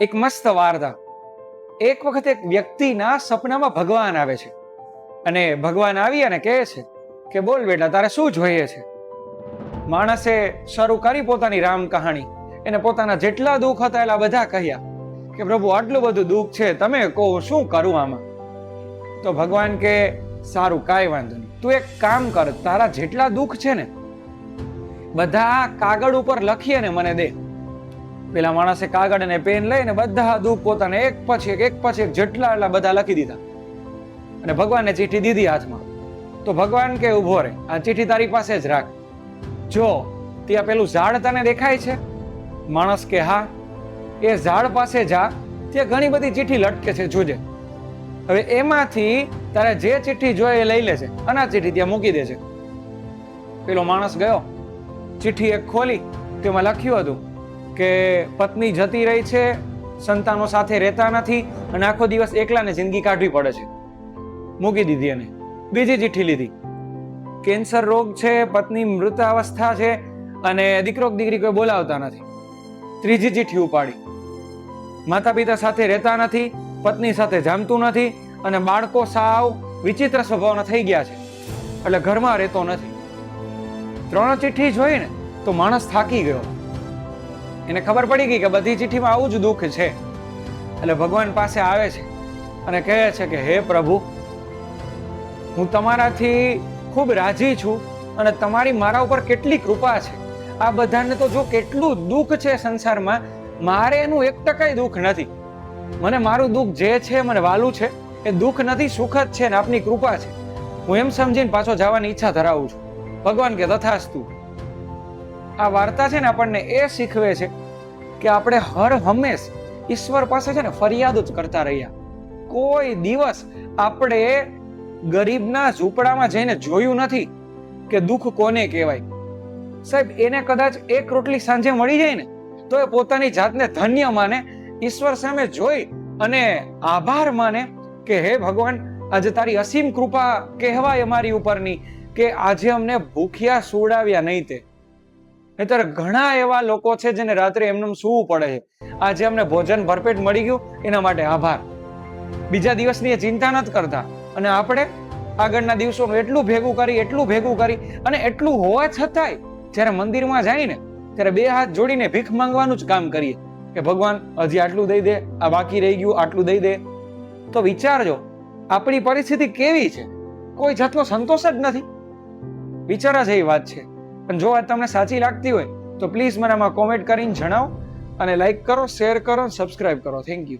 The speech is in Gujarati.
એક મસ્ત વાર્તા. એક વખત એક વ્યક્તિના સપનામાં ભગવાન આવે છે અને ભગવાન આવી અને કહે છે કે બોલ બેટા, તારે શું જોઈએ છે? માણસે શરૂ કરી પોતાની રામ કહાણી. એને પોતાના જેટલા દુઃખ હતા એટલા બધા કહ્યા કે પ્રભુ, આટલું બધું દુઃખ છે, તમે કહો શું કરું આમાં? તો ભગવાન કે સારું, કાંઈ વાંધો નહીં, તું એક કામ કર, તારા જેટલા દુઃખ છે ને બધા કાગળ ઉપર લખી અને મને દે. પેલા માણસે કાગળ અને પેન લઈને બધા દુઃખ પોતાને એક પછી એક જેટલા એટલા બધા લખી દીધા અને ભગવાનને ચિઠ્ઠી દીધી હાથમાં. તો ભગવાન કે ઉભો રહે, આ ચિઠ્ઠી તારી પાસે જ રાખ. જો ત્યાં પેલું ઝાડ તને દેખાય છે? માણસ કે હા. એ ઝાડ પાસે જા, ત્યાં ઘણી બધી ચિઠ્ઠી લટકે છે, જોજે. હવે એમાંથી તારે જે ચિઠ્ઠી જોઈએ એ લઈ લેજે અને આ ચિઠ્ઠી ત્યાં મૂકી દેજે. પેલો માણસ ગયો, ચિઠ્ઠી એક ખોલી, તેમાં લખ્યું હતું કે પત્ની જતી રહી છે, સંતાનો સાથે રહેતા નથી અને આખો દિવસ એકલાને જિંદગી કાઢવી પડે છે. મૂકી દીધી. અને બીજી ચિઠ્ઠી લીધી, કેન્સર રોગ છે, પત્ની મૃતાવસ્થા છે અને દીકરો દીકરી કોઈ બોલાવતા નથી. ત્રીજી ચિઠ્ઠી ઉપાડી, માતા પિતા સાથે રહેતા નથી, પત્ની સાથે જામતું નથી અને બાળકો સાવ વિચિત્ર સ્વભાવના થઈ ગયા છે, એટલે ઘરમાં રહેતો નથી. 3 ચિઠ્ઠી જોઈને તો માણસ થાકી ગયો. એને ખબર પડી ગઈ કે બધી ચિઠ્ઠીમાં આવું જ દુઃખ છે. એટલે ભગવાન પાસે આવે છે અને કહે છે કે હે પ્રભુ, હું તમારાથી ખૂબ રાજી છું અને તમારી મારા ઉપર કેટલી કૃપા છે. આ બધાને તો જો કેટલું દુઃખ છે સંસારમાં, મારે એનું 1% દુઃખ નથી. મને મારું દુઃખ જે છે મને વાલું છે, એ દુઃખ નથી, સુખ જ છે ને આપની કૃપા છે. હું એમ સમજીને પાછો જવાની ઈચ્છા ધરાવું છું. ભગવાન કે તથાસ્તુ. આ વાર્તા છે ને આપણને એ શીખવે છે કે આપણે હર હંમેશ ઈશ્વર પાસે છે ને ફરિયાદ જ કરતા રહ્યા. કોઈ દિવસ આપણે ગરીબના ઝૂંપડામાં જઈને જોયું નથી કે દુઃખ કોને કહેવાય. સાહેબ, એને કદાચ એક રોટલી સાંજે મળી જાય ને તો એ પોતાની જાતને ધન્ય માને, ઈશ્વર સામે જોઈ અને આભાર માને કે હે ભગવાન, આજે તારી અસીમ કૃપા કહેવાય અમારી ઉપરની કે આજે અમને ભૂખ્યા સુવડાવ્યા નહીં. તે નહીંતર ઘણા એવા લોકો છે જેને રાત્રે એમનેમ સૂવું પડે છે. આજે અમને ભોજન ભરપેટ મળી ગયું, એના માટે આભાર. બીજા દિવસની એ ચિંતા નથી કરતા અને આપણે આગળના દિવસોનું એટલું ભેગું કરી અને એટલું હોવા છતાંય જ્યારે મંદિરમાં જાય ને ત્યારે 2 હાથ જોડીને ભીખ માંગવાનું જ કામ કરીએ કે ભગવાન હજી આટલું દઈ દે, આ બાકી રહી ગયું આટલું દઈ દે. તો વિચારજો આપણી પરિસ્થિતિ કેવી છે. કોઈ જાતનો સંતોષ જ નથી. વિચારા જેવી વાત છે. પણ જો આ તમને સાચી લાગતી હોય તો પ્લીઝ મને આમાં કોમેન્ટ કરીને જણાવો અને લાઈક કરો, શેર કરો, સબસ્ક્રાઇબ કરો. Thank you.